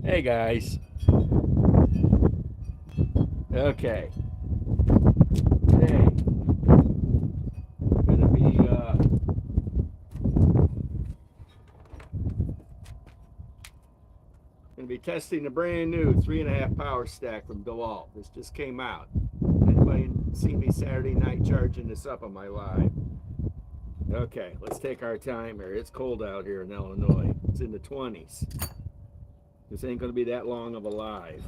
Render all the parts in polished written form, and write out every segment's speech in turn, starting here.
Hey guys. Okay. Today gonna be testing the brand new 3.5 power stack from DeWalt. This just came out. Anybody see me Saturday night charging this up on my live? Okay, let's take our time here. It's cold out here in Illinois. It's in the 20s. This ain't gonna be that long of a live.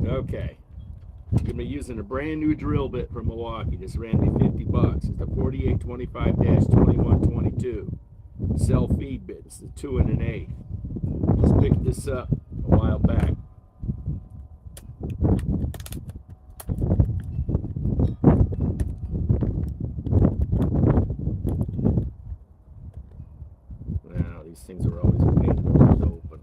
Okay. I'm gonna be using a brand new drill bit from Milwaukee. This ran me 50 bucks. It's the 4825-2122 cell feed bit. It's the 2 1/8. Just picked this up a while back. Now these things are always a pain to open.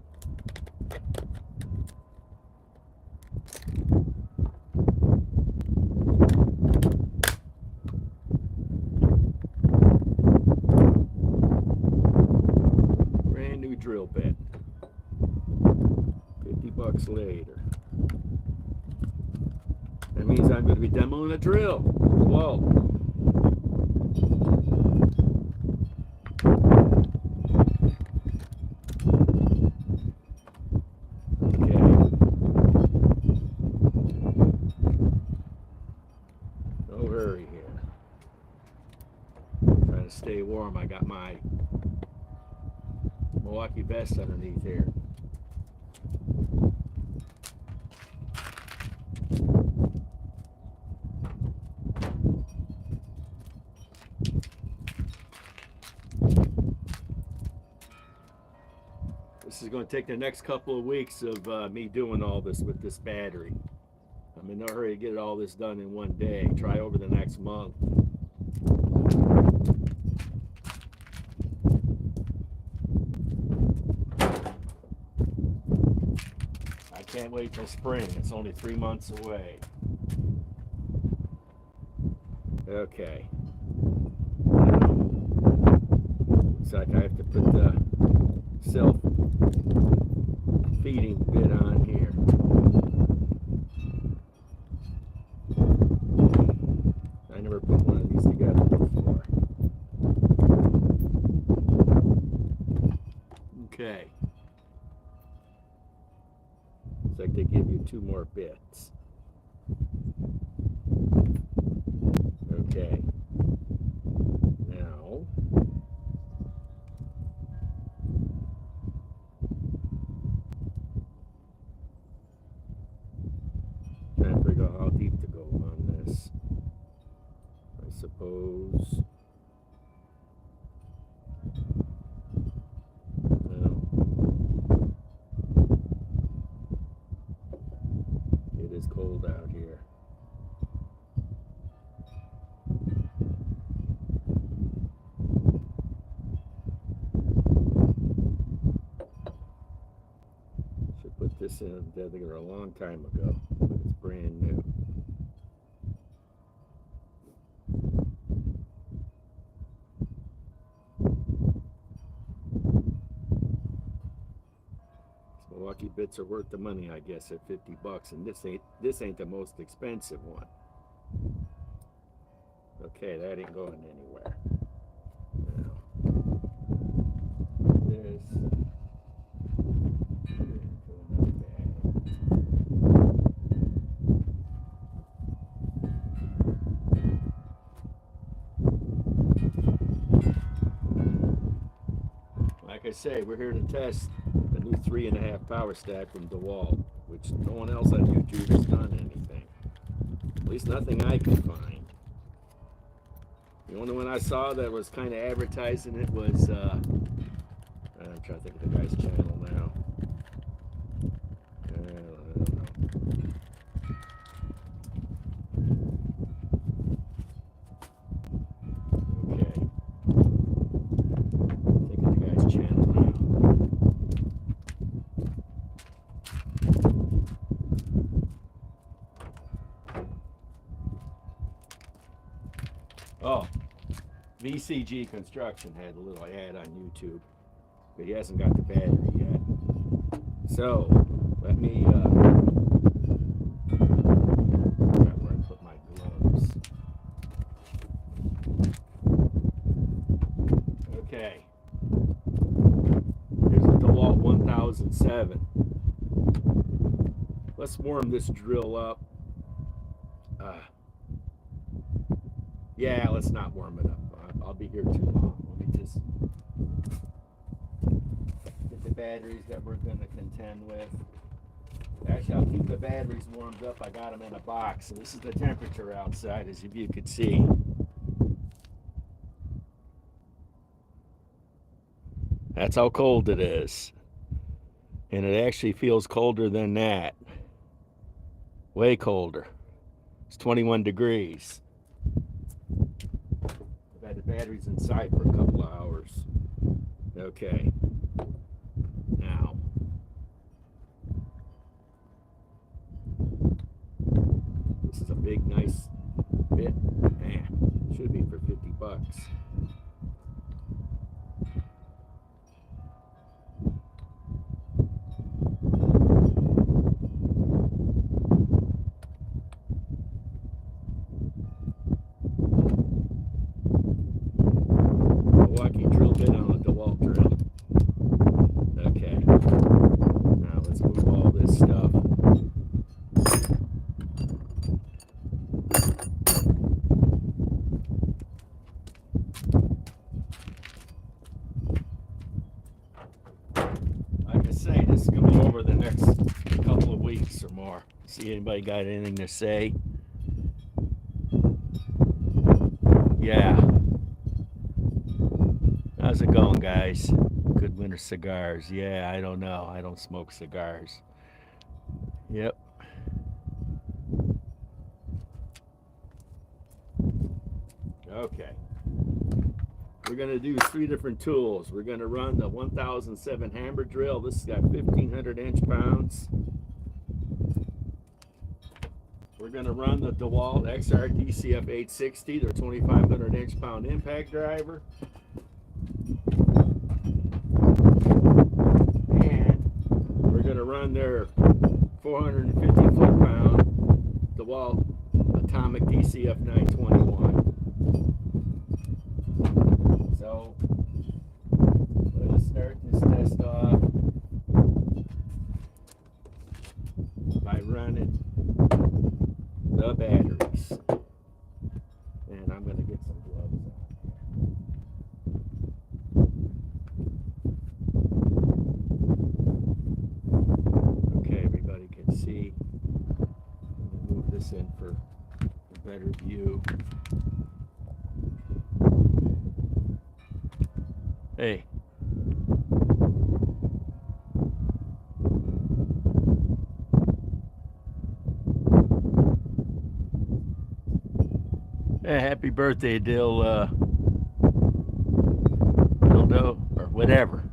Brand new drill bit. 50 bucks later. That means I'm going to be demoing a drill. Whoa. No hurry here. Trying to stay warm. I got my Milwaukee vest underneath here. This is going to take the next couple of weeks of me doing all this with this battery. I'm in no hurry to get all this done in one day. Try over the next month. I can't wait till spring. It's only 3 months away. Okay. Looks like I have to put the self-feeding bit on here. I never put one of these together before. Okay. Looks like they give you 2 more bits. Okay. Now, trying to figure out how deep to go on this. I suppose. No. It is cold out here. Should put this in together a long time ago, but it's brand new. Milwaukee bits are worth the money, I guess, at 50 bucks, and this ain't the most expensive one. Okay, that ain't going anywhere. Now, this into another bag. Like I say, we're here to test the new 3.5 power stack from DeWalt, which no one else on YouTube has done anything. At least nothing I can find. The only one I saw that was kind of advertising it was, I'm trying to think of the guy's channel now. I don't know. Okay. Think of the guy's channel now. Oh, VCG Construction had a little ad on YouTube, but he hasn't got the battery yet. So let me forgot where I put my gloves. Okay. Here's the DeWalt 1007. Let's warm this drill up. Yeah, let's not warm it up. I'll be here too long. Let me just get the batteries that we're going to contend with. Actually, I'll keep the batteries warmed up. I got them in a box. So this is the temperature outside, as you could see. That's how cold it is. And it actually feels colder than that. Way colder. It's 21 degrees. I've had the batteries inside for a couple of hours. Okay. Now. This is a big, nice bit. Man, should be for 50 bucks. Milwaukee drill bit on a DeWalt drill. Okay. Now let's move all this stuff. Like I say, this is going to be over the next couple of weeks or more. See anybody got anything to say? Yeah. How's it going, guys? Good winter cigars. Yeah, I don't know. I don't smoke cigars. Yep. Okay. We're going to do 3 different tools. We're going to run the 1007 hammer drill. This has got 1,500 inch-pounds. We're going to run the DeWalt XR DCF 860, their 2,500 inch-pound impact driver. And we're going to run their 450 foot-pound DeWalt Atomic DCF 921. So let us start this test off by running the batteries. And I'm going to get some gloves on. Okay, everybody can see. I'm going to move this in for a better view. Hey. Hey, happy birthday, Dildo, or whatever.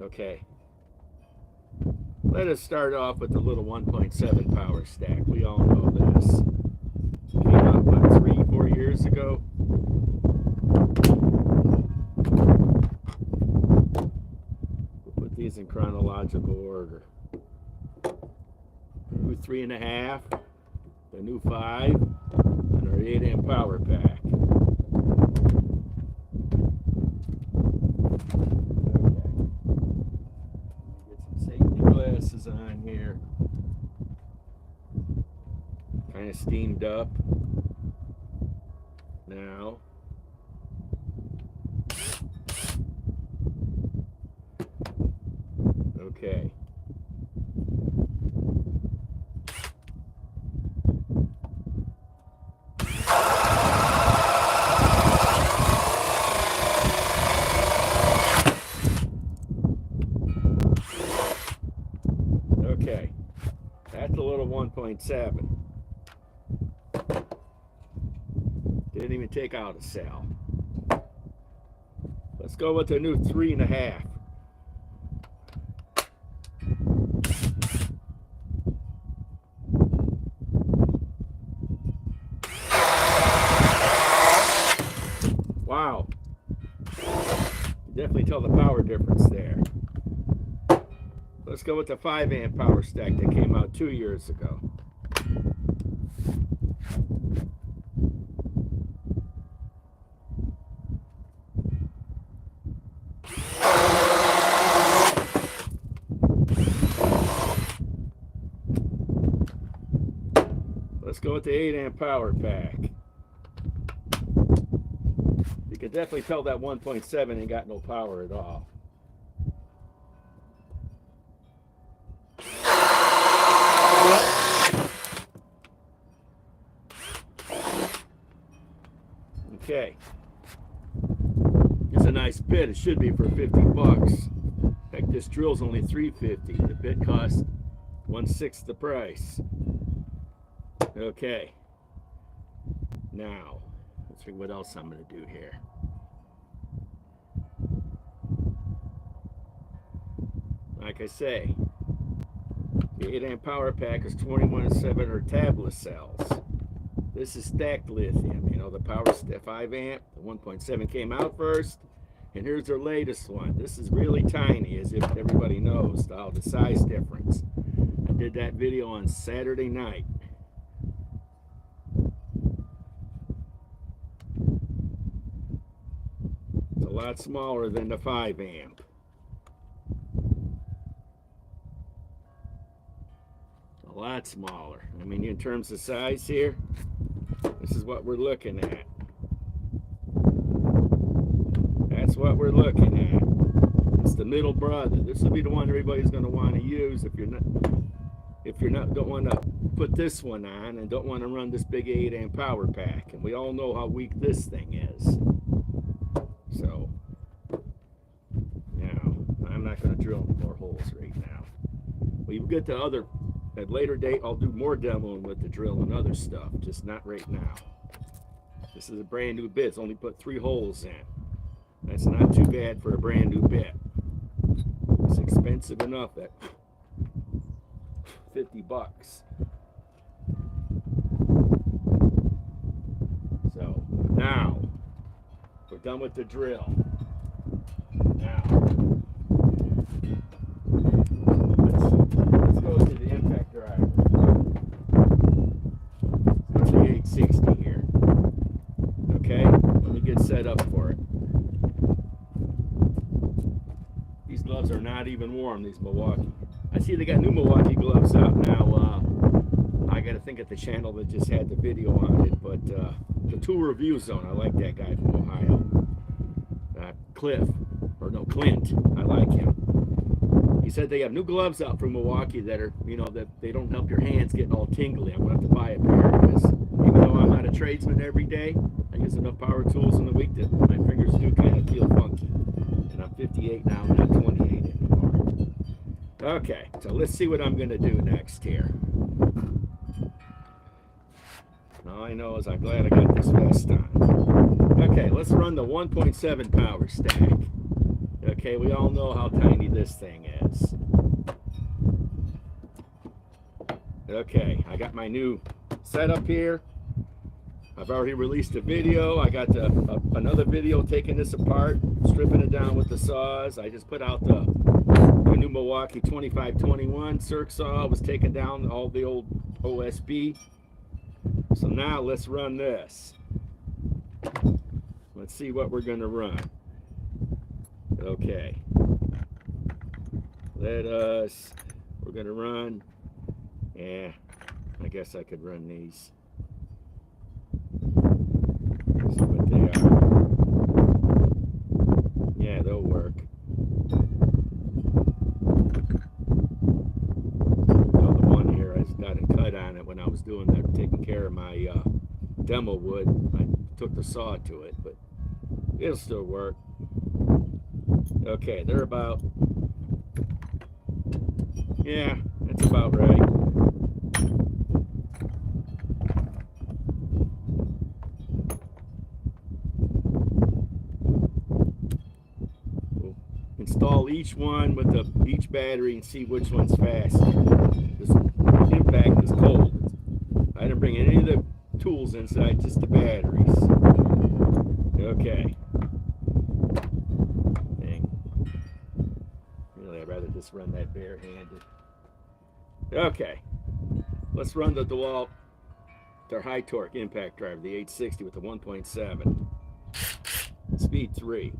Okay. Let us start off with the little 1.7 power stack. We all know this. Came out, what, 3-4 years ago? We'll put these in chronological order. New 3.5, the new 5, and our 8-amp power pack. Okay. Get some safety glasses on here. Kind of steamed up. Now. Okay. Okay. That's a little 1.7. Didn't even take out a cell. Let's go with the new 3.5. Wow. Definitely tell the power difference there. Let's go with the 5 amp power stack that came out 2 years ago. Let's go with the 8 amp power pack. You can definitely tell that 1.7 ain't got no power at all. Okay. It's a nice bit. It should be for 50 bucks. Heck, this drill's only $3.50. The bit costs 1/6 the price. Okay. Now, let's see what else I'm going to do here. Like I say, the 8 amp power pack is 21/7 or tablet cells. This is stacked lithium. You know, the power 5 amp, the 1.7 came out first, and here's their latest one. This is really tiny, as if everybody knows the size difference. I did that video on Saturday night. It's a lot smaller than the 5 amp. A lot smaller. I mean, in terms of size here, this is what we're looking at. That's what we're looking at. It's the middle brother. This will be the one everybody's going to want to use if you're not don't want to put this one on and don't want to run this big 8 amp power pack. And we all know how weak this thing is. So now I'm not going to drill any more holes right now. We get to other. At a later date, I'll do more demoing with the drill and other stuff, just not right now. This is a brand new bit. It's only put 3 holes in. That's not too bad for a brand new bit. It's expensive enough at 50 bucks. So now, we're done with the drill. Now, let's go to the impact driver. Let's go to the 860 here. Okay, let me get set up for it. These gloves are not even warm, these Milwaukee. I see they got new Milwaukee gloves out now. I got to think of the channel that just had the video on it, but the Tool Review Zone, I like that guy from Ohio. Clint, I like him. He said they have new gloves out from Milwaukee that are, you know, that they don't help your hands getting all tingly. I'm going to have to buy a pair because even though I'm not a tradesman every day, I use enough power tools in the week that my fingers do kind of feel funky. And I'm 58 now, I'm not 28 anymore. Okay, so let's see what I'm going to do next here. All I know is I'm glad I got this vest on. Okay, let's run the 1.7 power stack. Okay, we all know how tiny this thing is. Okay, I got my new setup here. I've already released a video. I got another video taking this apart, stripping it down with the saws. I just put out the new Milwaukee 2521 circ saw. I was taking down all the old OSB. So now let's run this. Let's see what we're going to run. Okay. We're going to run, yeah, I guess I could run these. See what they are. Yeah, they'll work. So the one here, I just got a cut on it when I was doing that, taking care of my demo wood. I took the saw to it, but it'll still work. Okay, they're about, yeah, that's about right. We'll install each one with each battery and see which one's faster. This impact is cold. I didn't bring any of the tools inside, just the batteries. Okay. just run that barehanded. Okay, let's run the DeWalt, their high torque impact driver, the 860 with the 1.7. Speed 3.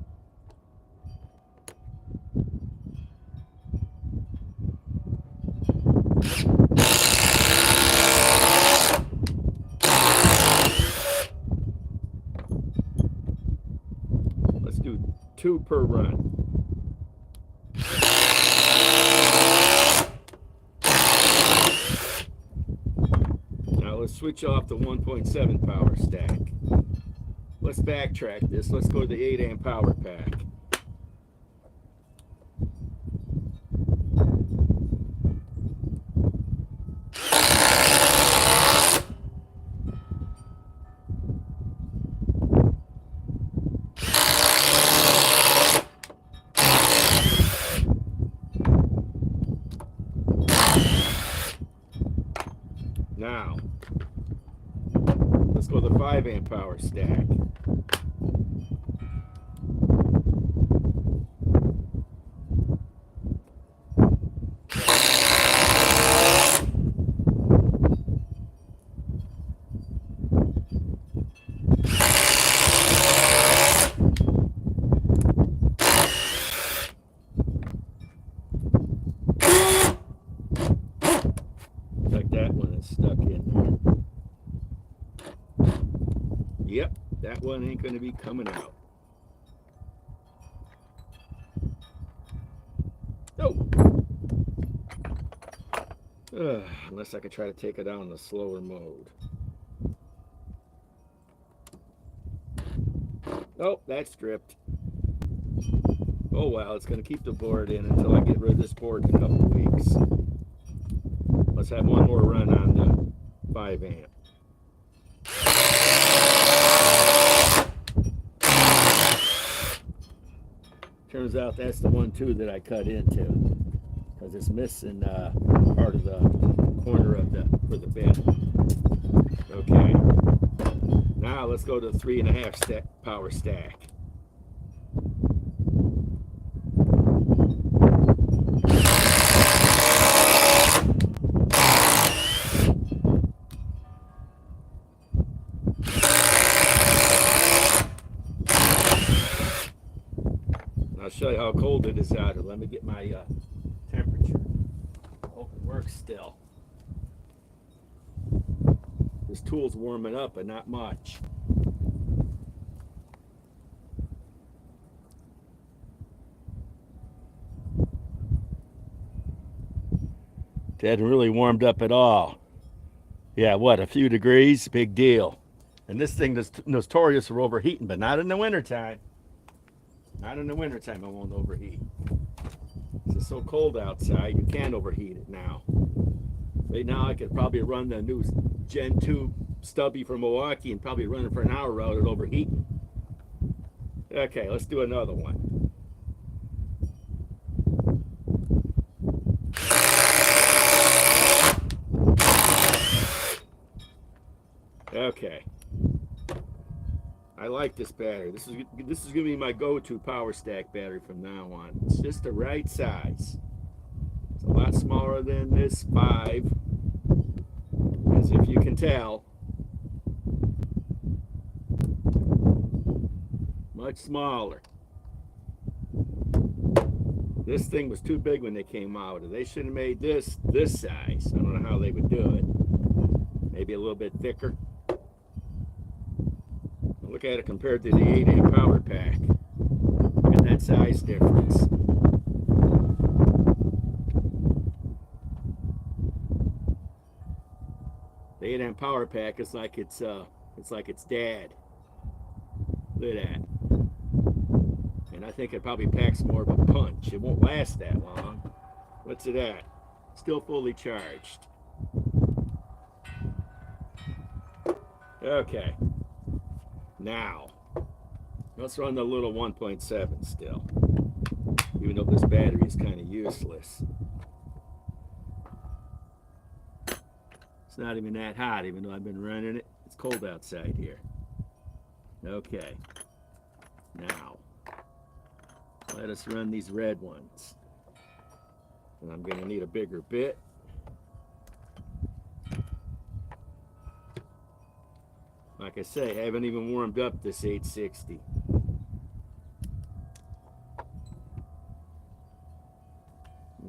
Let's do 2 per run. Now let's switch off the 1.7 power stack. Let's backtrack this. Let's go to the 8 amp power pack. Now, let's go to the 5 amp power stack. Like that one is stuck in there. Yep, that one ain't going to be coming out. Oh! Unless I could try to take it down in the slower mode. Oh, that's stripped. Oh well, it's going to keep the board in until I get rid of this board in a couple of weeks. Let's have one more run on the 5 amp. Turns out that's the one too that I cut into, because it's missing part of the corner of for the bed. Okay. Now let's go to the 3.5 power stack. I'll show you how cold it is out here. Let me get my temperature. Hope it works still. This tool's warming up, but not much. It hadn't really warmed up at all. Yeah, what, a few degrees? Big deal. And this thing is notorious for overheating, but not in the wintertime. Not in the wintertime, it won't overheat. It's so cold outside, you can't overheat it now. Right now, I could probably run the new Gen 2 stubby from Milwaukee and probably run it for an hour without it overheating. Okay, let's do another one. Okay. I like this battery. This is gonna be my go-to power stack battery from now on. It's just the right size. It's a lot smaller than this 5, as if you can tell. Much smaller. This thing was too big when they came out. They should have made this size. I don't know how they would do it. Maybe a little bit thicker. Look at it compared to the 8 amp power pack. Look at that size difference. The 8 amp power pack is like it's like its dad. Look at that. And I think it probably packs more of a punch. It won't last that long. What's it at? Still fully charged. Okay. Now, let's run the little 1.7 still, even though this battery is kind of useless. It's not even that hot, even though I've been running it. It's cold outside here. Okay. Now, let us run these red ones. And I'm going to need a bigger bit. Like I say, I haven't even warmed up this 860.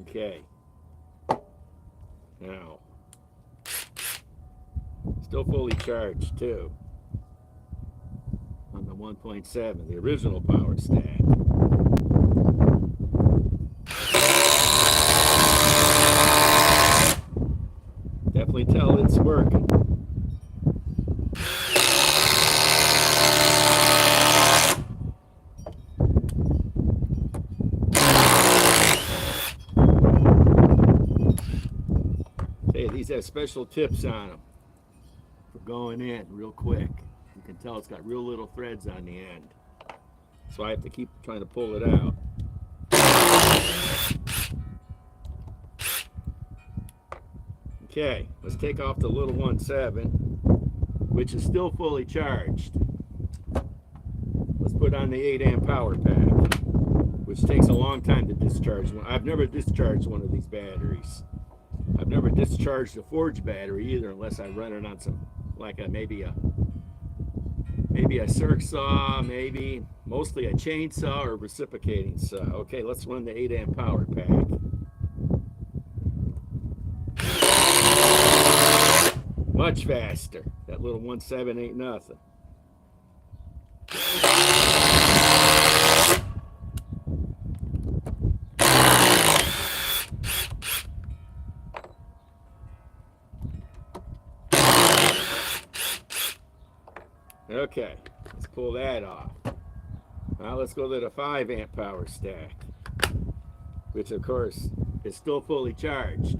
Okay. Now, still fully charged too. On the 1.7, the original power stack. Definitely tell it's working. Hey, these have special tips on them for going in real quick. You can tell it's got real little threads on the end. So I have to keep trying to pull it out. Okay, let's take off the little 1.7, which is still fully charged. Let's put on the 8 amp power pack, which takes a long time to discharge. I've never discharged one of these batteries. I've never discharged a forged battery either, unless I run it on some, like maybe a circ saw, maybe mostly a chainsaw or reciprocating saw. Okay, let's run the 8 amp power pack. Much faster. That little 1.7 ain't nothing. Okay, let's pull that off. Now let's go to the 5 amp power stack, which of course is still fully charged.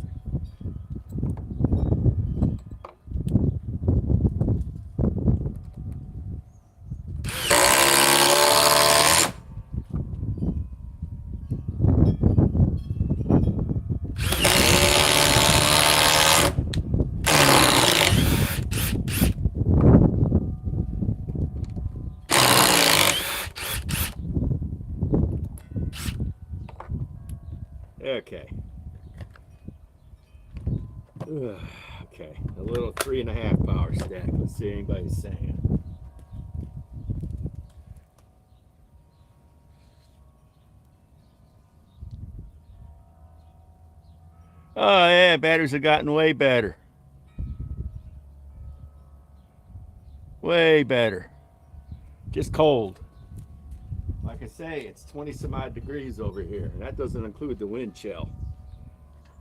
Okay. Okay, a little 3.5 power stack. Let's see what anybody's saying. Oh yeah, batteries have gotten way better. Way better. Just cold. Like I say, it's 20 some odd degrees over here. And that doesn't include the wind chill.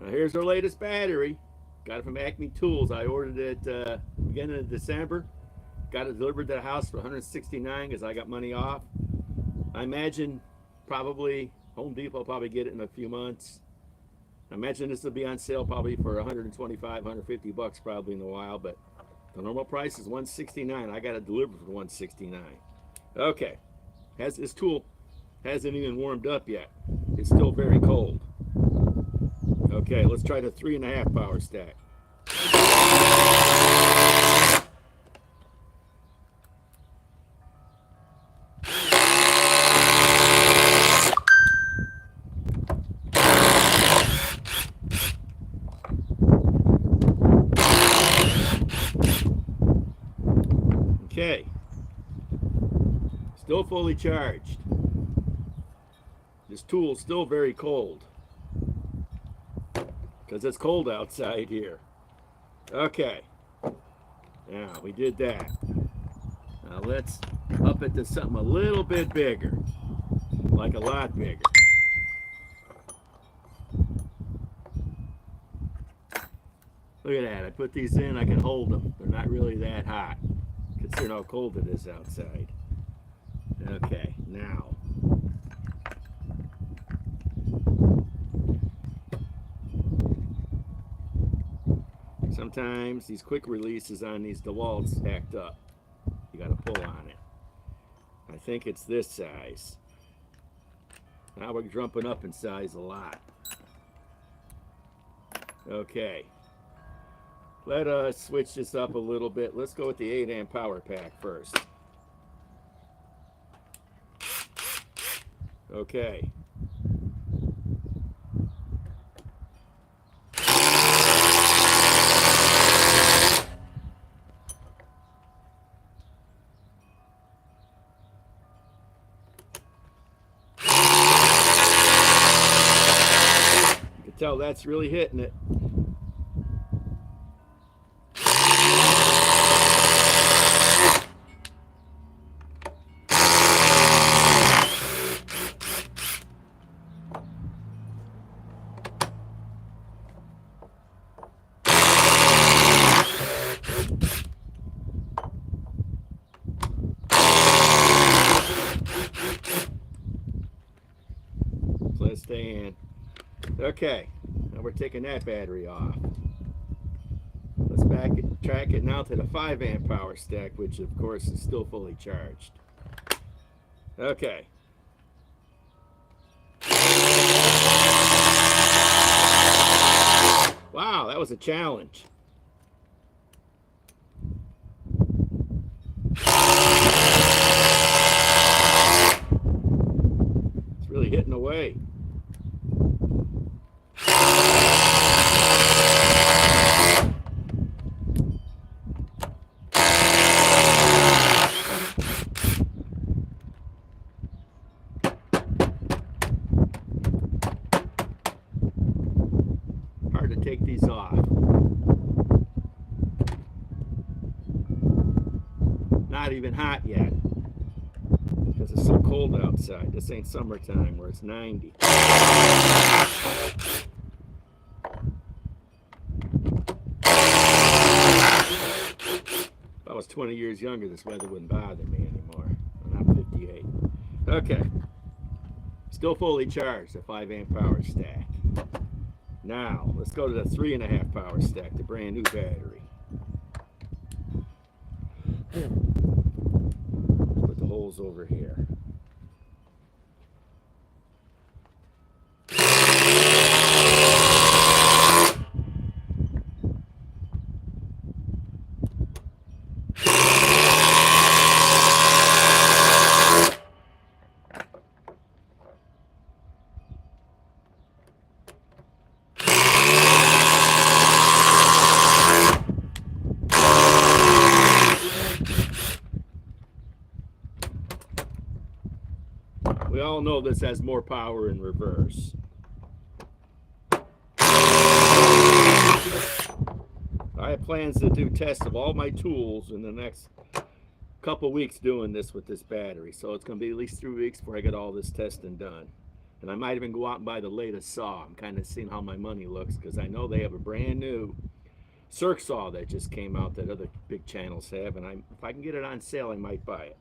Now here's our latest battery. Got it from Acme Tools. I ordered it beginning of December. Got it delivered to the house for $169 because I got money off. I imagine probably Home Depot will probably get it in a few months. I imagine this will be on sale probably for 125, 150 bucks probably in a while, but the normal price is $169. I got it delivered for $169. Okay, this tool hasn't even warmed up yet. It's still very cold. Okay, let's try the 3.5 power stack. Okay, still fully charged. This tool's still very cold because it's cold outside here. Okay, now we did that. Now let's up it to something a little bit bigger, like a lot bigger. Look at that, I put these in, I can hold them. They're not really that hot, considering how cold it is outside. Okay, now. Sometimes these quick releases on these DeWalt's act up. You gotta pull on it. I think it's this size. Now we're jumping up in size a lot. Okay. Let us switch this up a little bit. Let's go with the 8 amp power pack first. Okay. can tell that's really hitting it. So let's stay in. Okay, now we're taking that battery off. Let's track it now to the 5 amp power stack, which of course is still fully charged. Okay. Wow, that was a challenge. It's really hitting away. Hard to take these off. Not even hot yet because it's so cold outside. This ain't summertime where it's 90. If I was 20 years younger, this weather wouldn't bother me anymore. I'm 58. Okay. Still fully charged, the 5 amp power stack. Now, let's go to the 3.5 power stack, the brand new battery. Put the holes over here. We all know this has more power in reverse. I have plans to do tests of all my tools in the next couple weeks doing this with this battery. So it's going to be at least 3 weeks before I get all this testing done. And I might even go out and buy the latest saw. I'm kind of seeing how my money looks because I know they have a brand new circ saw that just came out that other big channels have. And if I can get it on sale, I might buy it.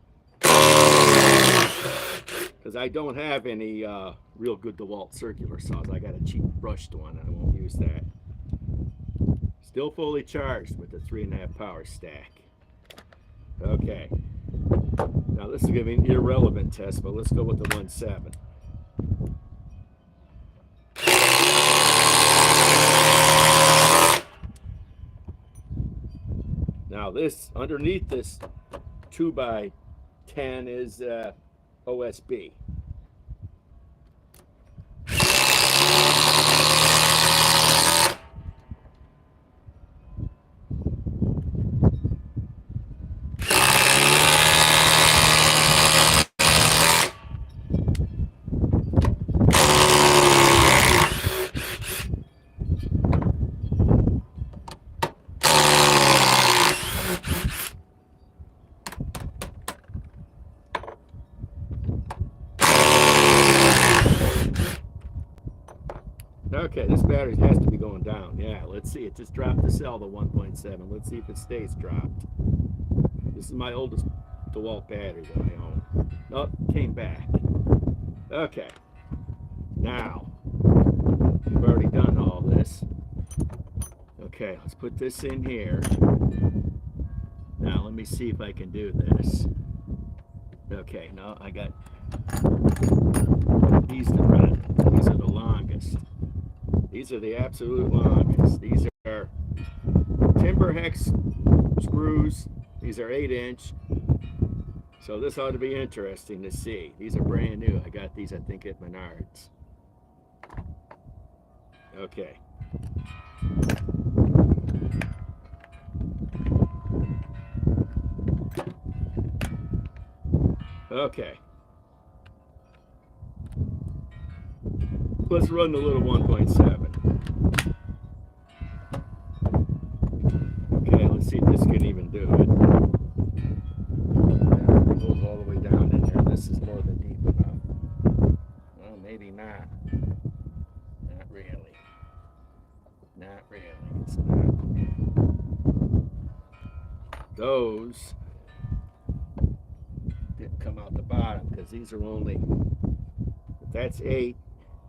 Because I don't have any real good DeWalt circular saws. I got a cheap brushed one and I won't use that. Still fully charged with the 3.5 power stack. Okay. Now this is going to be an irrelevant test, but let's go with the 1.7. Now this, underneath this 2x10 is OSB. Okay, this battery has to be going down. Yeah, let's see. It just dropped the cell to 1.7. Let's see if it stays dropped. This is my oldest DeWalt battery that I own. Oh, came back. Okay. Now, we've already done all this. Okay, let's put this in here. Now, let me see if I can do this. Okay, no, I got these to run. These are the longest. These are the absolute longest. These are timber hex screws. These are 8-inch. So this ought to be interesting to see. These are brand new. I got these, I think, at Menards. Okay. Okay. Let's run the little 1.7. Okay, let's see if this can even do it. Yeah, it goes all the way down in there. This is more than deep enough. Well, maybe not. Not really. Not really. It's not. Those didn't come out the bottom because these are only, if that's 8,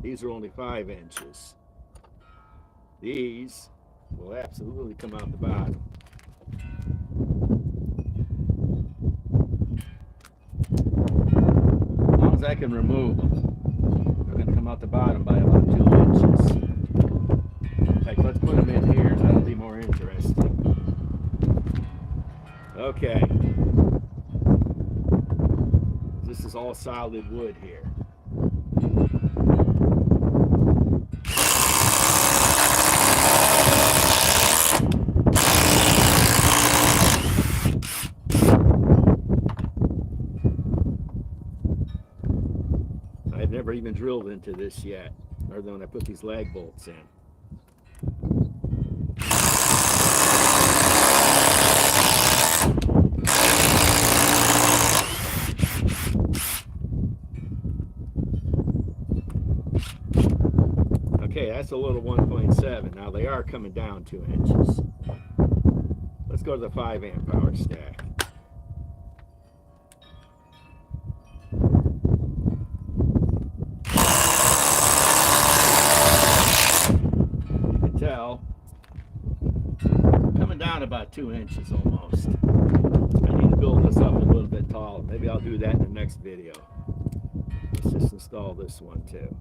these are only 5 inches. These will absolutely come out the bottom. As long as I can remove them, they're going to come out the bottom by about 2 inches. In fact, let's put them in here. That'll be more interesting. Okay. This is all solid wood here. I've never even drilled into this yet, other than when I put these lag bolts in. Okay, that's a little 1.7. Now they are coming down 2 inches. Let's go to the 5 amp power stack. You can tell, coming down about 2 inches almost. I need to build this up a little bit taller. Maybe I'll do that in the next video. Let's just install this one too.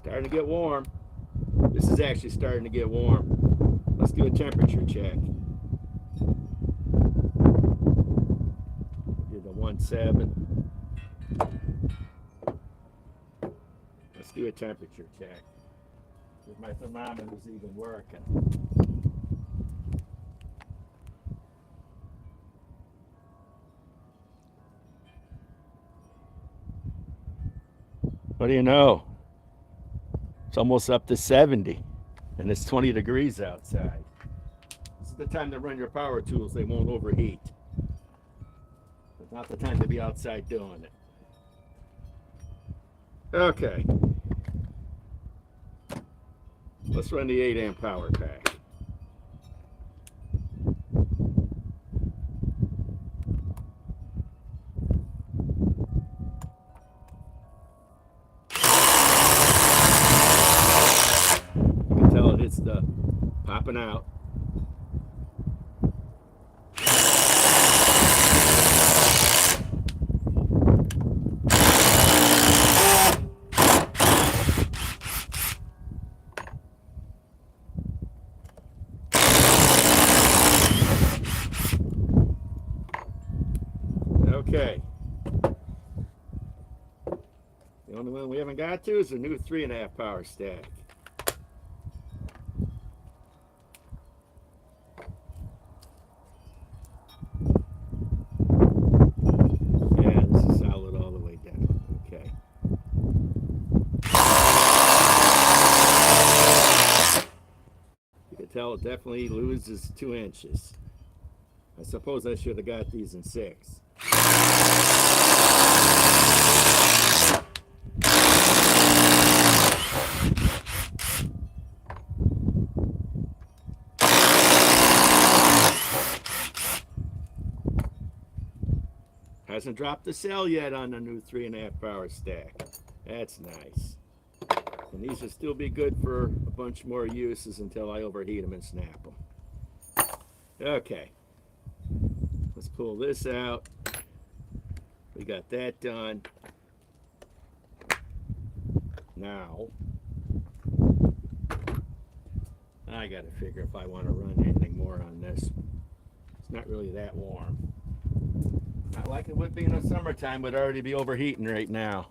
Starting to get warm. This is actually starting to get warm. Let's do a temperature check. Did the 1.7. Let's do a temperature check. If my thermometer's even working. What do you know? It's almost up to 70, and it's 20 degrees outside. This is the time to run your power tools. They won't overheat. It's not the time to be outside doing it. Okay. Let's run the 8 amp power pack. It's the popping out. Okay. The only one we haven't got to is the new 3.5 power stack. Tell it definitely loses 2 inches. I suppose I should have got these in 6. Hasn't dropped the cell yet on the new 3.5 power stack. That's nice. And these will still be good for a bunch more uses until I overheat them and snap them. Okay. Let's pull this out. We got that done. Now, I got to figure if I want to run anything more on this. It's not really that warm. Not like it would be in the summertime, would already be overheating right now.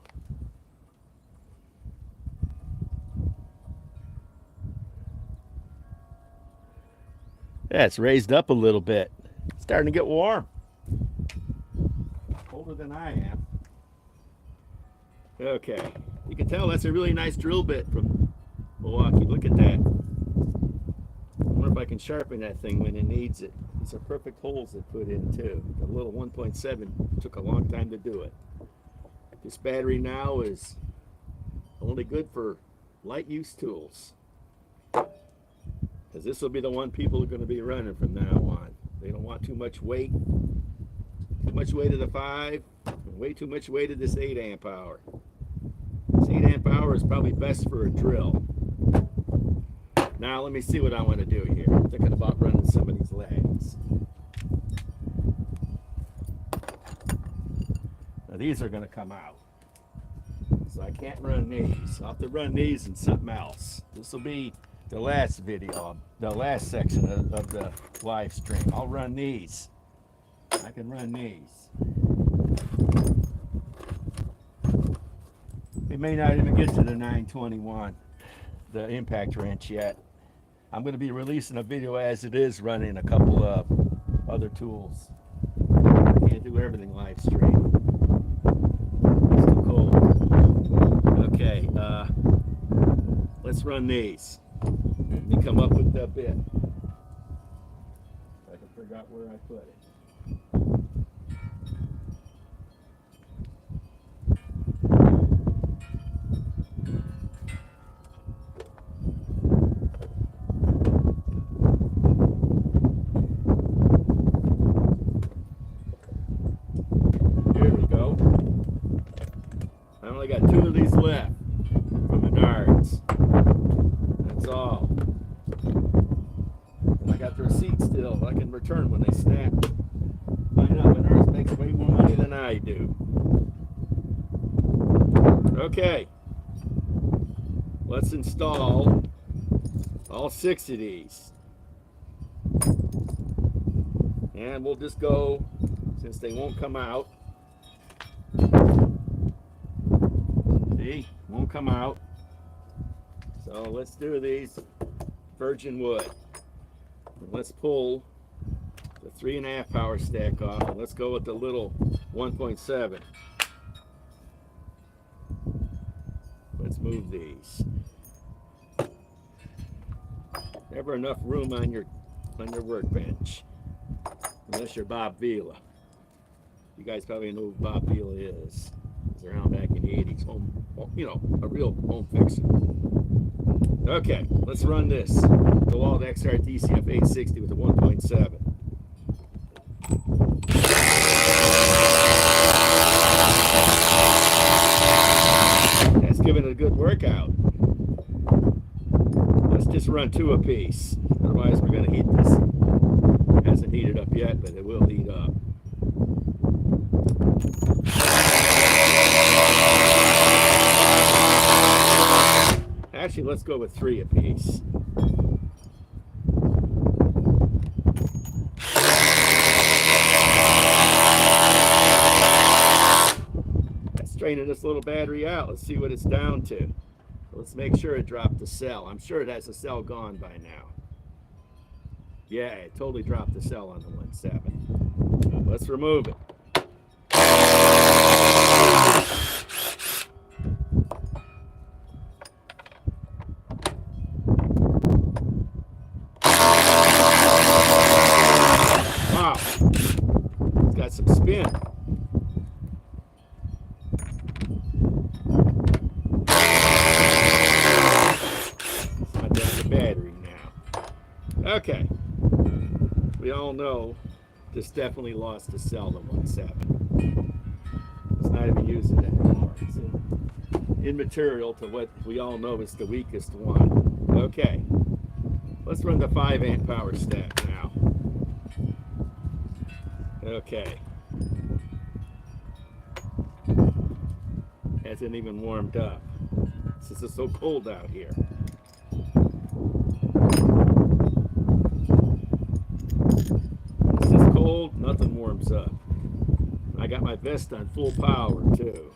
Yeah, it's raised up a little bit. It's starting to get warm. Colder than I am. Okay. You can tell that's a really nice drill bit from Milwaukee. Look at that. I wonder if I can sharpen that thing when it needs it. These are perfect holes they put in too. The little 1.7 took a long time to do it. This battery now is only good for light use tools. Because this will be the one people are going to be running from now on. They don't want too much weight. Too much weight of the 5, and way too much weight of this 8 amp hour. This 8 amp hour is probably best for a drill. Now let me see what I want to do here. I'm thinking about running some of these legs. Now these are going to come out. So I can't run these. I'll have to run these and something else. This will be the last video, the last section of the live stream. I'll run these. I can run these. We may not even get to the 921, the impact wrench yet. I'm going to be releasing a video as it is running a couple of other tools. I can't do everything live stream. It's too cold. Okay, let's run these. Let me come up with the bit. I can figure out where I put it. Here we go. I only got 2 of these left from Menards. That's all. And I got the receipt still. I can return when they snap. Find out Menards makes way more money than I do. Okay. Let's install all 6 of these. And we'll just go, since they won't come out. See, won't come out. So let's do these virgin wood. And let's pull the 3.5 power stack off, and let's go with the little 1.7. Let's move these. Never enough room on your workbench, unless you're Bob Vila. You guys probably know who Bob Vila is. He's around back in the 80s. Home, you know, a real home fixer. Okay, let's run this. DeWalt XR DCF 860 with a 1.7. That's giving it a good workout. Let's just run 2 apiece. Otherwise, we're going to heat this. It hasn't heated up yet, but it will heat up. Actually, let's go with 3 apiece. That's draining this little battery out. Let's see what it's down to. Let's make sure it dropped the cell. I'm sure it has a cell gone by now. Yeah, it totally dropped the cell on the 1.7. Let's remove it. Wow, it's got some spin. Battery now. Okay, we all know this definitely lost the cell to 1.7. It's not even using it anymore. It's immaterial to what we all know is the weakest one. Okay, let's run the 5 amp power stack now. Okay, hasn't even warmed up since it's so cold out here. Cold, nothing warms up. I got my vest on full power too.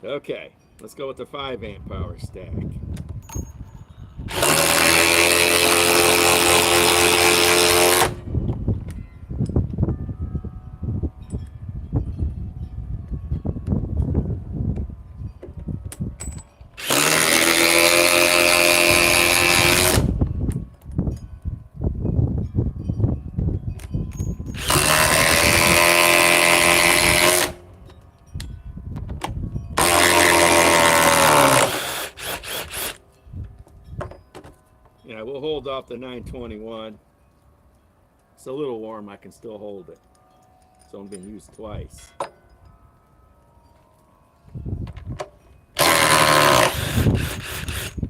Okay, let's go with the 5 amp power stack. we'll hold off the 921. It's a little warm. I can still hold it. It's only been used twice.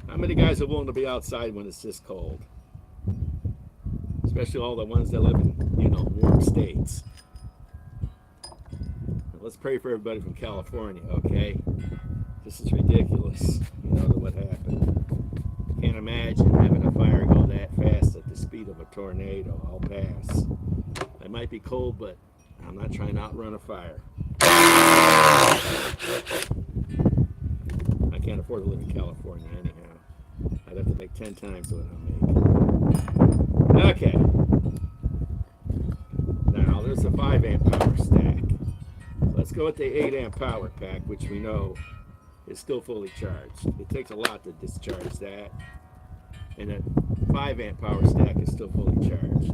How many guys are willing to be outside when it's this cold? Especially all the ones that live in, warm states. Let's pray for everybody from California, okay? This is ridiculous. What happened. Can't imagine having a fire go that fast at the speed of a tornado. I'll pass. I might be cold, but I'm not trying to outrun a fire. I can't afford to live in California anyhow. I'd have to make 10 times what I make. Okay. Now, there's a 5 amp power stack. Let's go with the 8 amp power pack, which we know is still fully charged. It takes a lot to discharge that. And that 5 amp power stack is still fully charged.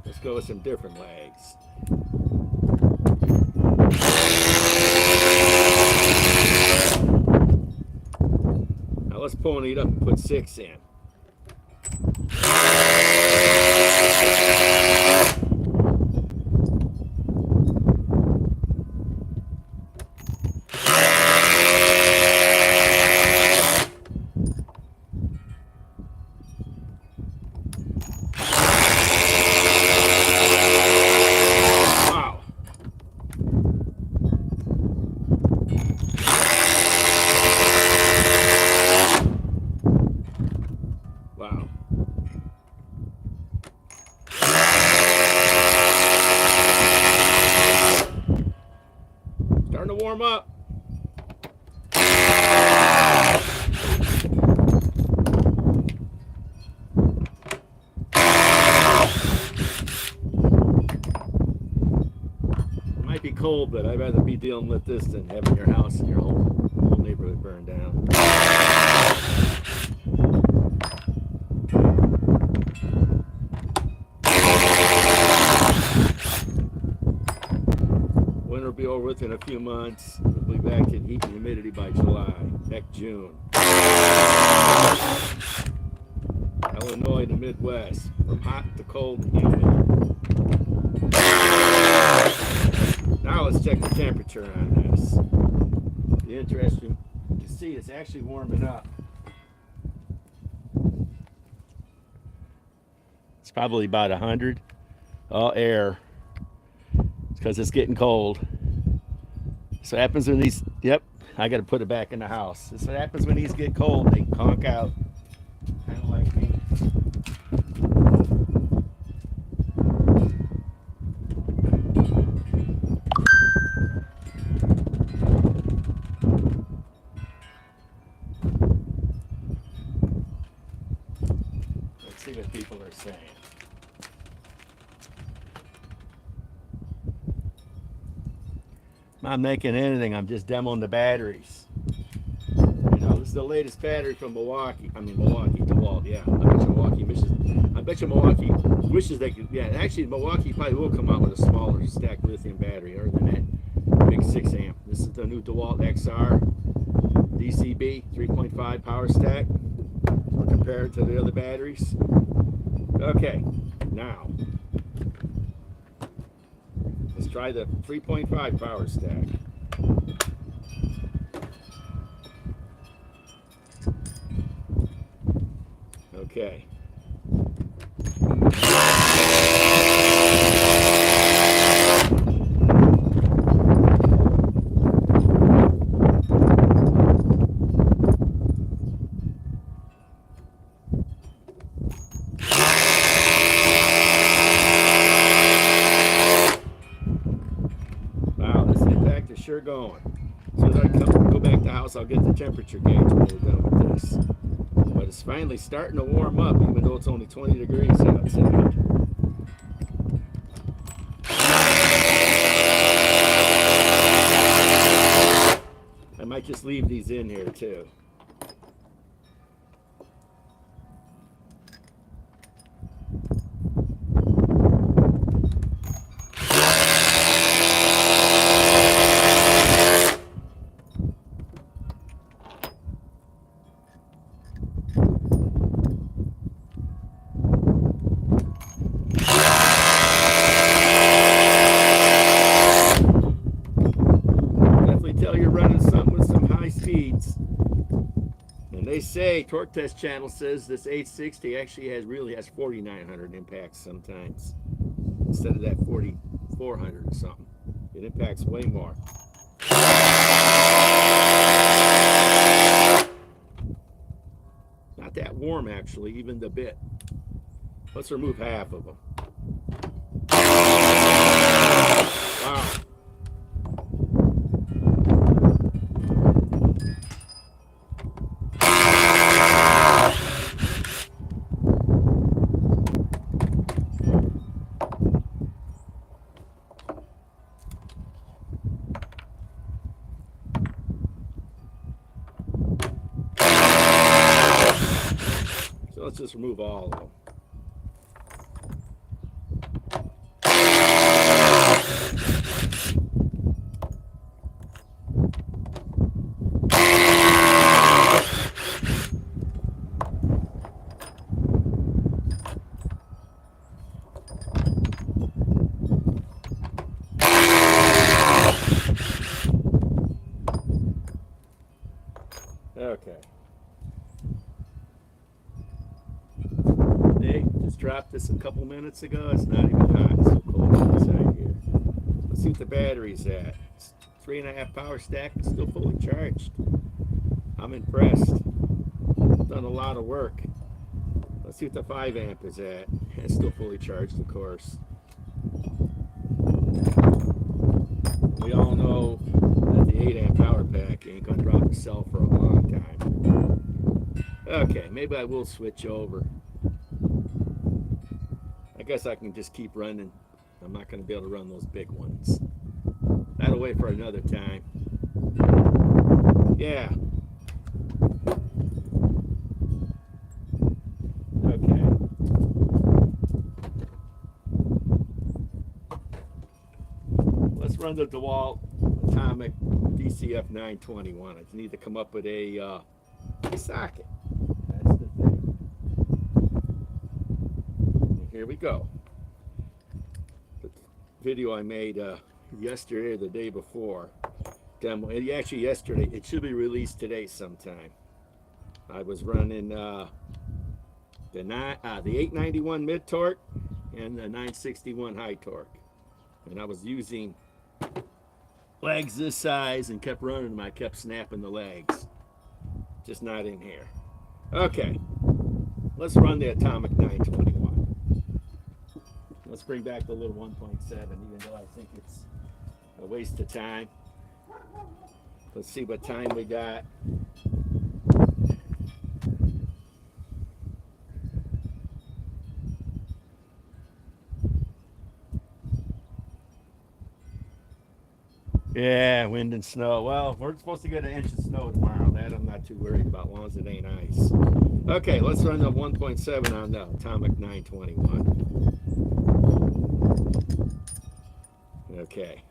Let's go with some different legs. Now let's pony it up and put 6 in. Wow. Starting to warm up. It might be cold, but I'd rather be dealing with this than having your house and your whole neighborhood burned down. Winter will be over within a few months. We'll be back to heat and humidity by July, heck June. Illinois, the Midwest, from hot to cold and humid. Now let's check the temperature on this. The interesting to see it's actually warming up. It's probably about 100. All air. It's because it's getting cold. So happens when these, I got to put it back in the house. This is what happens when these get cold. They conk out. Kind of like me. Let's see what people are saying. I'm not making anything. I'm just demoing the batteries. This is the latest battery from Milwaukee. DeWalt. Yeah, I bet you Milwaukee wishes they could. Yeah, actually, Milwaukee probably will come out with a smaller stacked lithium battery, other than that big 6 amp. This is the new DeWalt XR DCB 3.5 power stack. We're comparing to the other batteries. Okay, now let's try the 3.5 power stack. Okay. Wow, this impact is sure going. As soon as I go back to the house, I'll get the temperature gauge when we're done with this. But it's finally starting to warm up, even though it's only 20 degrees outside. I might just leave these in here too. They say Torque Test Channel says this 860 actually really has 4,900 impacts sometimes instead of that 4,400 or something. It impacts way more. Not that warm actually, even the bit. Let's remove half of them. Wow. So let's just remove all of them. Okay. Hey, just dropped this a couple minutes ago. It's not even hot. It's so cold outside here. Let's see what the battery's at. It's 3.5 power stack. It's still fully charged. I'm impressed. Done a lot of work. Let's see what the 5 amp is at. It's still fully charged, of course. We all know that the 8 amp power pack ain't gonna drop a cell for a long time. Okay, maybe I will switch over. I guess I can just keep running. I'm not gonna be able to run those big ones. That'll wait for another time. Yeah. Okay. Let's run the DeWalt Atomic DCF 921. I just need to come up with a socket. That's the thing. And here we go. The video I made yesterday or the day before. Demo. Actually, yesterday. It should be released today sometime. I was running the 891 mid torque and the 961 high torque, and I was using legs this size and kept running them. I kept snapping the legs, just not in here. Okay, let's run the Atomic 921. Let's bring back the little 1.7, even though I think it's a waste of time. Let's see what time we got. Yeah, wind and snow. Well, we're supposed to get an inch of snow tomorrow. That I'm not too worried about, as long as it ain't ice. Okay, let's run the 1.7 on the Atomic 921. Okay.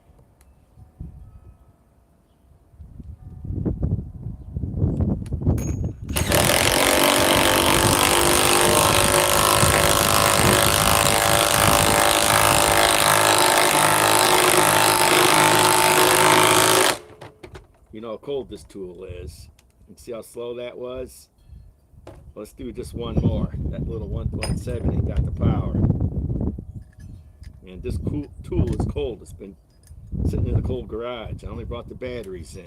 You know how cold this tool is. You see how slow that was? Let's do just one more. That little 1.7 ain't got the power. And this tool is cold. It's been sitting in the cold garage. I only brought the batteries in.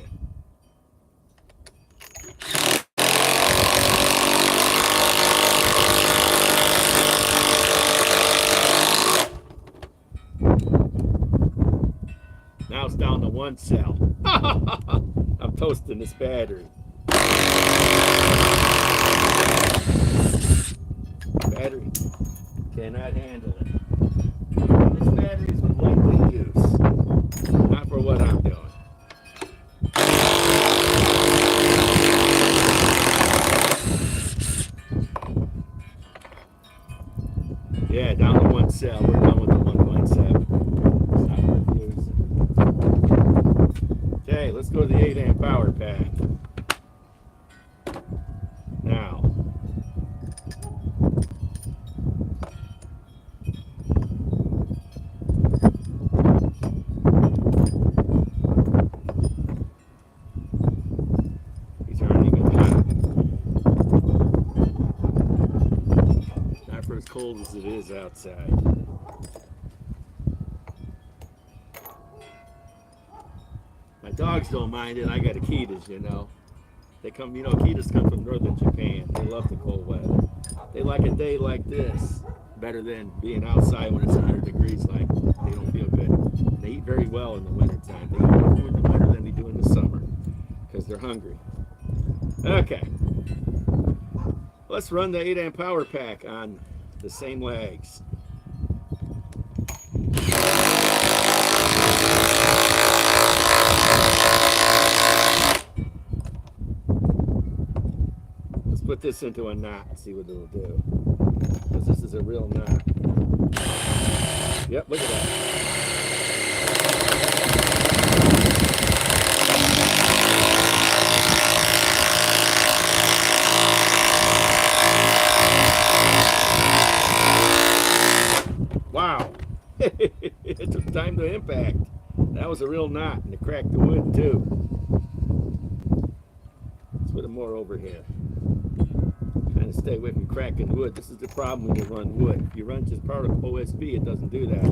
Now it's down to 1 cell. I'm toasting this battery. Battery cannot handle it. This battery is with lightweight use, not for what I'm doing. Yeah, down to 1 cell. We're done with the 1.7. Stop confusing. Okay, let's go to the 8 amp power pack. Now. These aren't even hot. cold as it is outside. My dogs don't mind it. I got Akitas, you know. They come, you know, Akitas come from northern Japan. They love the cold weather. They like a day like this better than being outside when it's 100 degrees. Like, they don't feel good. They eat very well in the wintertime. They eat more food in the winter than they do in the summer because they're hungry. Okay. Let's run the 8 amp power pack on the same legs. Let's put this into a knot and see what it'll do. Because this is a real knot. Yep, look at that. Wow. It took time to impact. That was a real knot, and it cracked the wood too. Let's put it more over here. Trying to stay away from cracking wood. This is the problem when you run wood. If you run just part of OSB, it doesn't do that.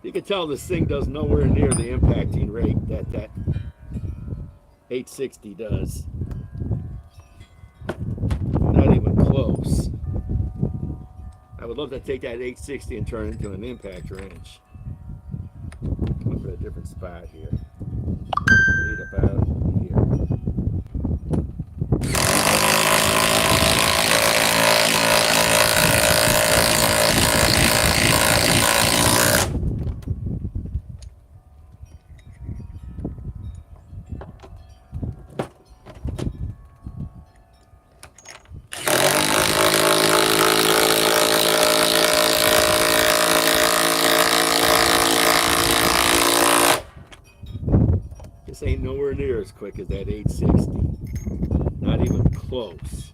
You can tell this thing does nowhere near the impacting rate that 860 does. Not even close. I would love to take that 860 and turn it into an impact wrench. Come for a different spot here. Need about here. This ain't nowhere near as quick as that 860. Not even close.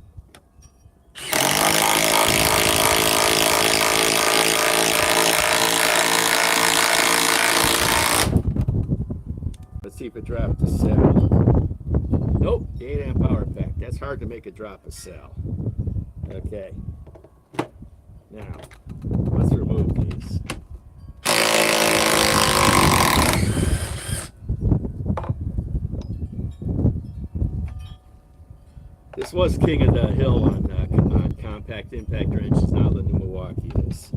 Let's see if it dropped to 7. Nope, 8 amp power pack. That's hard to make it drop a cell. Okay. Now, let's remove these. This was king of the hill on compact impact wrenches. Now the new Milwaukee is.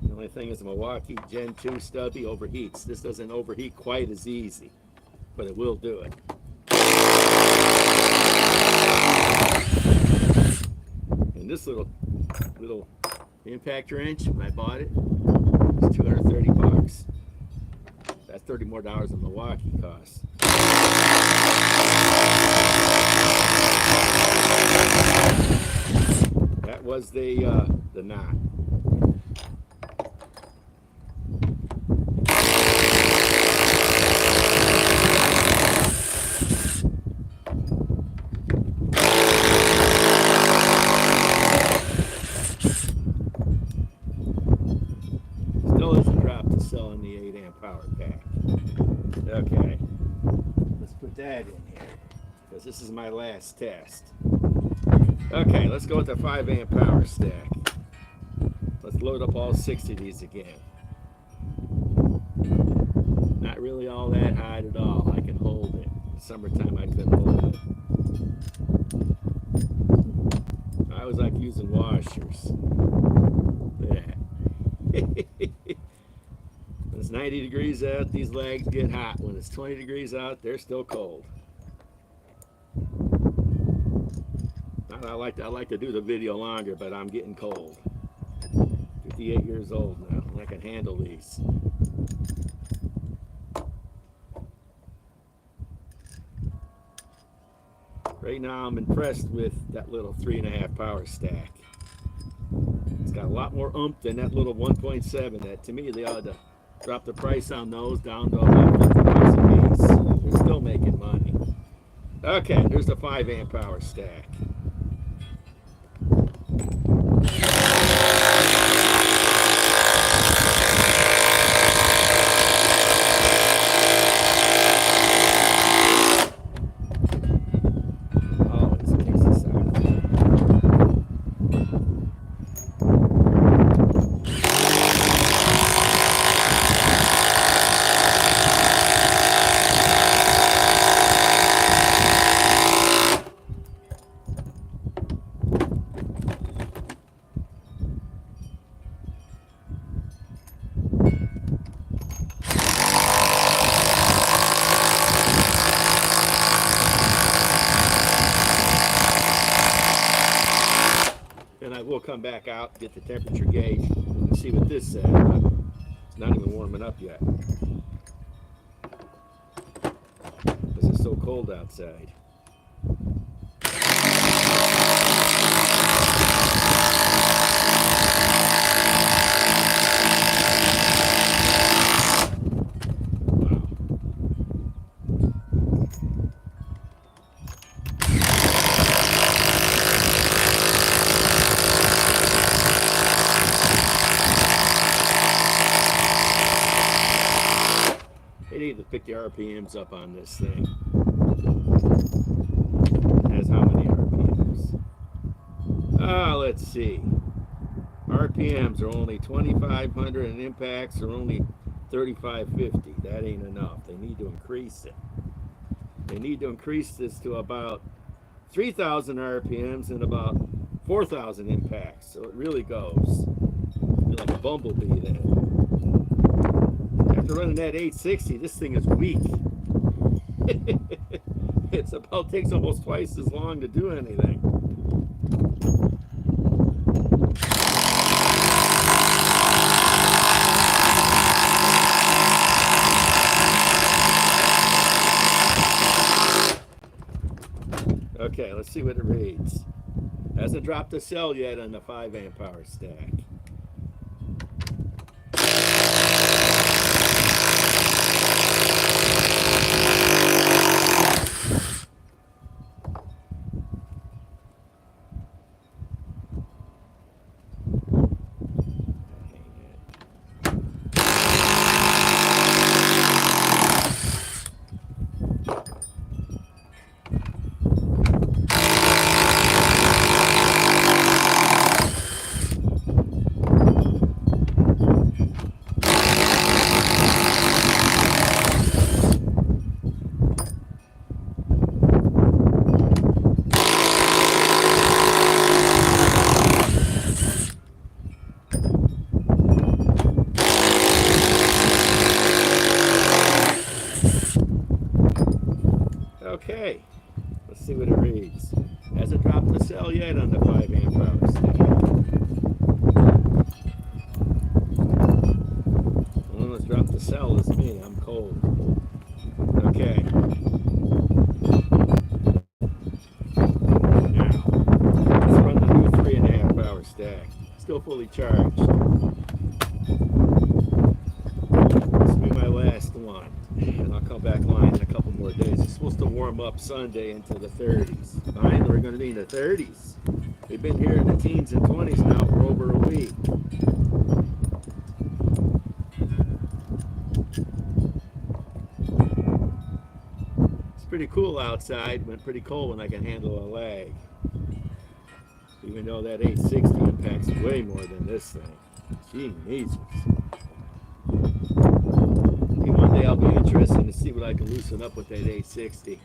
The only thing is the Milwaukee Gen 2 stubby overheats. This doesn't overheat quite as easy, but it will do it. And this little impact wrench, when I bought it, was 230 bucks. That's $30 more than Milwaukee costs. That was the knot. Still isn't dropped to sell in the 8 amp power pack. Okay, let's put that in here because this is my last test. Okay, let's go with the 5 amp power stack. Let's load up all 6 of these again. Not really all that hot at all. I can hold it. In the summertime I couldn't hold it. I was like using washers. Look at that. When it's 90 degrees out, these legs get hot. When it's 20 degrees out, they're still cold. I like to do the video longer, but I'm getting cold. 58 years old now, and I can handle these. Right now, I'm impressed with that little 3.5 power stack. It's got a lot more oomph than that little 1.7. That to me, they ought to drop the price on those down to about 50 bucks a piece. They're still making money. Okay, here's the 5 amp power stack. we'll come back out, get the temperature gauge, and see what this says. But it's not even warming up yet because it's so cold outside. They need to pick the RPMs up on this thing. It has how many RPMs? Let's see. RPMs are only 2,500 and impacts are only 3,550. That ain't enough. They need to increase it. They need to increase this to about 3,000 RPMs and about 4,000 impacts. So it really goes. You're like a bumblebee then. After running that 860, this thing is weak. It's about takes almost twice as long to do anything. Okay, let's see what it reads. Hasn't dropped a cell yet on the 5 amp power stack. Okay, let's see what it reads. Hasn't dropped the cell yet on the 5 amp power stack. The one that's dropped the cell is me. I'm cold. Okay. Now, let's run the new 3.5 power stack. Still fully charged. This will be my last one. And I'll come back line in a couple more days. It's supposed to warm up Sunday into the 30s. Finally, we're going to be in the 30s. We've been here in the teens and 20s now for over a week. It's pretty cool outside, but pretty cold when I can handle a lag. Even though that 860 impacts way more than this thing. Gee, Jesus. One day I'll be interested to see what I can loosen up with that 860.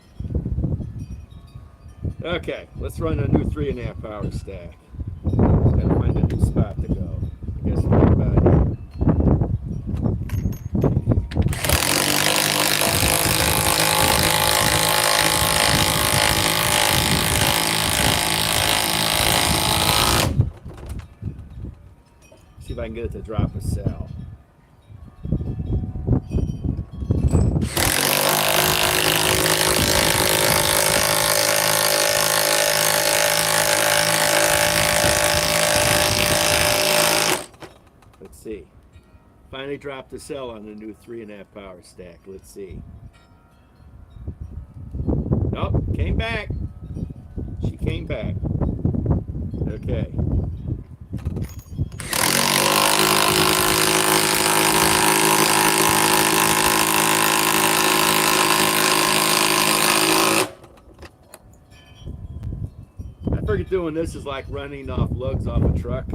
Okay, let's run a new 3.5 power stack. Gotta find a new spot to go. I guess we'll think about it. See if I can get it to drop a cell. See. Finally dropped the cell on the new 3.5 power stack. Let's see. Oh, came back. She came back. Okay. I figured doing this is like running off lugs off a truck.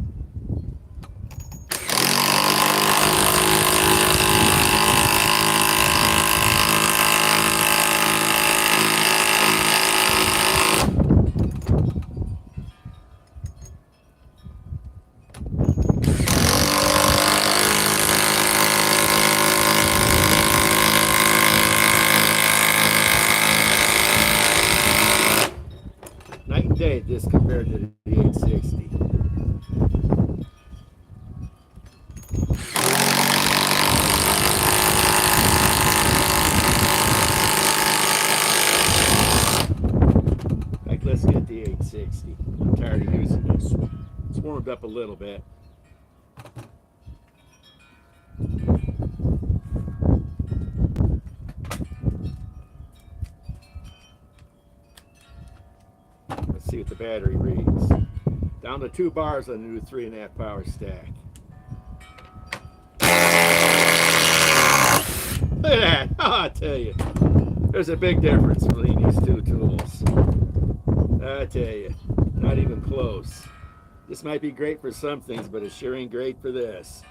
Night and day this compared to the 860. Like, let's get the 860. I'm tired of using this. It's warmed up a little bit. Let's see what the battery reads. Down to 2 bars on the new 3.5 power stack. Look at that! Oh, I tell you, there's a big difference between these two tools. I tell you, not even close. This might be great for some things, but it sure ain't great for this.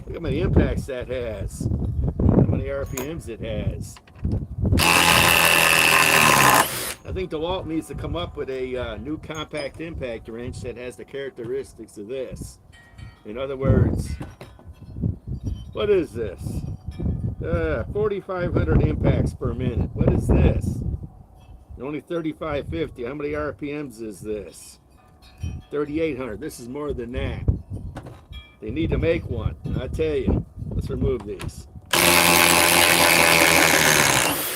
Look how many impacts that has. How many RPMs it has. I think DeWalt needs to come up with a new compact impact wrench that has the characteristics of this. In other words, what is this? 4,500 impacts per minute. What is this? Only 3,550. How many RPMs is this? 3,800. This is more than that. They need to make one. I tell you. Let's remove these.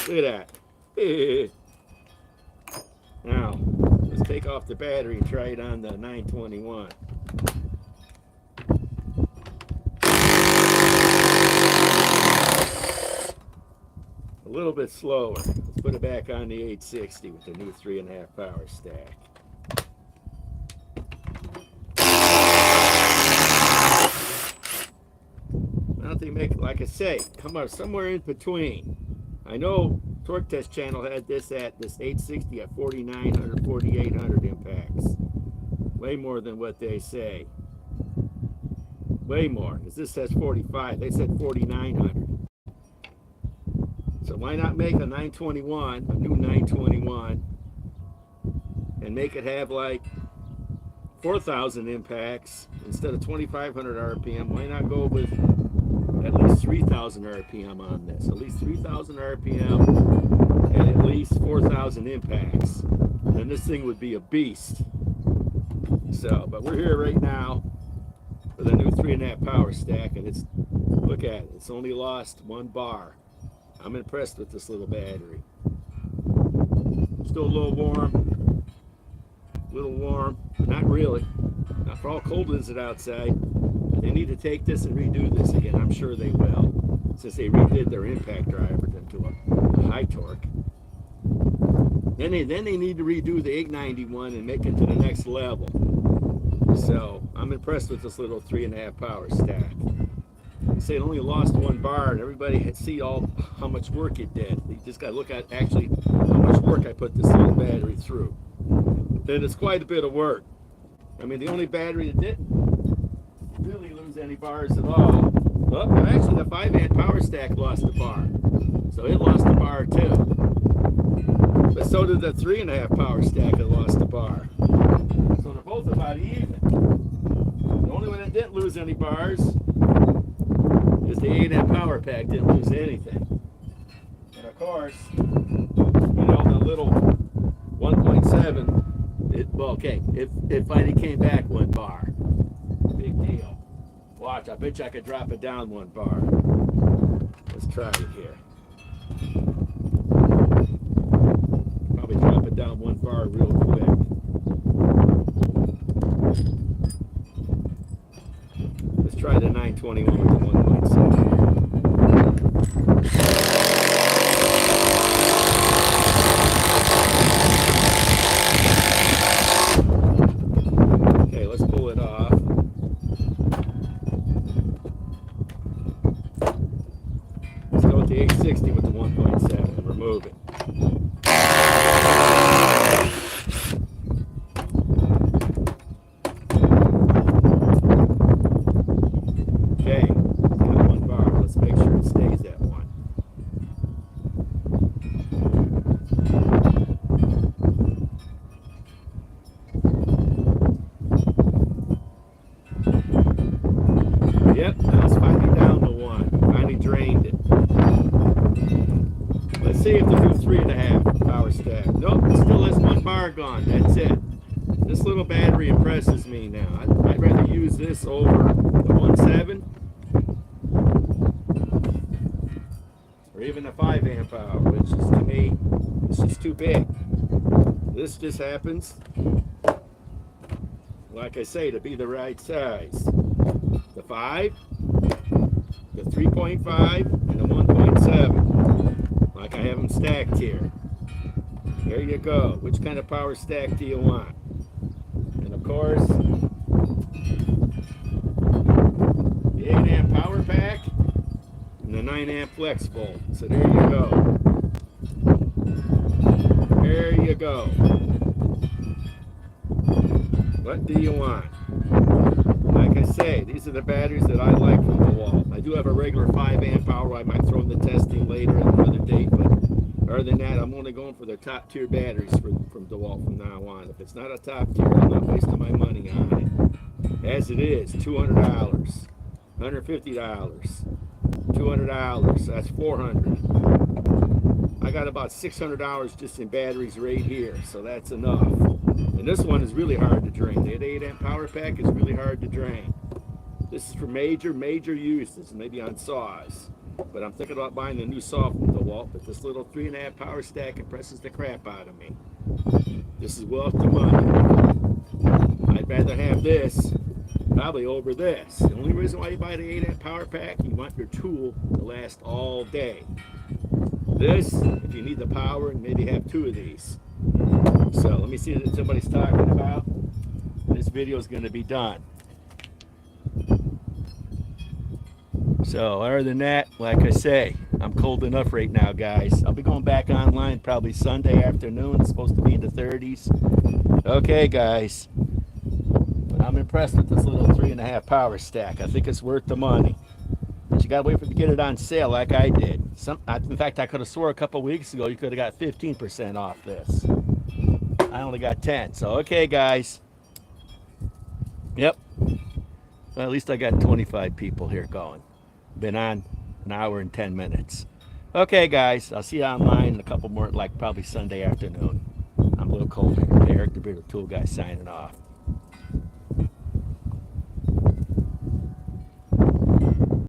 Look at that. Now, let's take off the battery and try it on the 921. A little bit slower. Let's put it back on the 860 with the new 3.5 power stack. I don't think make, like I say, come up somewhere in between. I know Torque Test Channel had this 860 at 4,900, 4,800 impacts. Way more than what they say. Way more, because this says 45. They said 4,900. So why not make a 921, a new 921, and make it have like 4,000 impacts instead of 2,500 RPM? Why not go with at least 3,000 RPM on this? At least 3,000 RPM and at least 4,000 impacts. Then this thing would be a beast. So, but we're here right now with a new 3.5 power stack, and it's, look at it, it's only lost 1 bar. I'm impressed with this little battery. Still a little warm. Not really. Not for all cold is it outside. They need to take this and redo this again. I'm sure they will, since they redid their impact driver into a high torque. Then they need to redo the 891 and make it to the next level. So I'm impressed with this little 3.5 power stack. They say it only lost 1 bar, and everybody had see all how much work it did. You just got to look at actually how much work I put this little battery through. And it's quite a bit of work. I mean, the only battery that didn't really lose any bars at all. Well, actually, the 5-amp power stack lost a bar, so it lost a bar too. But so did the 3.5 power stack that lost a bar. So they're both about even. The only one that didn't lose any bars is the 8-amp power pack. Didn't lose anything. And of course, you know, the little 1.7, well, okay, it finally came back 1 bar. Big deal. Watch, I bet you I could drop it down 1 bar. Let's try it here. Probably drop it down 1 bar real quick. Let's try the 921 with the 1.7. Okay, let's pull it off. Let's go with the 860 with the 1.7 and remove it. Okay, got 1 bar. Let's make sure it stays at 1. Yep, now it's finally down to 1. Finally drained it. Let's Let's see if the new 3.5 power stack. Nope, it still has one bar gone. That's it. This little battery impresses me now. I'd rather use this over the 1.7 or even the 5 amp hour, which is to me, it's just too big. This just happens, like I say, to be the right size. The 5, the 3.5, and the 1.7. Like I have them stacked here. There you go. Which kind of power stack do you want? And of course, the 8 amp power pack and the 9 amp flex volt. So there you go. There you go. What do you want? Like I say, these are the batteries that I like from DeWalt. I do have a regular 5 amp hour. I might throw in the testing later at another date, but other than that, I'm only going for the top tier batteries from DeWalt from now on. If it's not a top tier, I'm not wasting my money on it. As it is, $200, $150, $200, that's $400. I got about $600 just in batteries right here, so that's enough. And this one is really hard to drain. The 8 amp power pack is really hard to drain. This is for major uses, maybe on saws. But I'm thinking about buying a new saw from DeWalt, but this little 3.5 power stack impresses the crap out of me. This is worth the money. I'd rather have this probably over this. The only reason why you buy the 8 amp power pack, you want your tool to last all day. This, if you need the power, and maybe have 2 of these. So let me see what somebody's talking about. This video is going to be done. So other than that, like I say, I'm cold enough right now, guys. I'll be going back online probably Sunday afternoon. It's supposed to be in the 30s. Okay, guys. But I'm impressed with this little 3.5 power stack. I think it's worth the money. But you gotta wait for it to get it on sale like I did. In fact, I could have swore a couple weeks ago you could have got 15% off this. I only got 10. So okay, guys. Yep. Well, at least I got 25 people here going. Been on an hour and 10 minutes. Okay, guys. I'll see you online in a couple more, like probably Sunday afternoon. I'm a little cold here. Eric the Bigger Tool Guy signing off.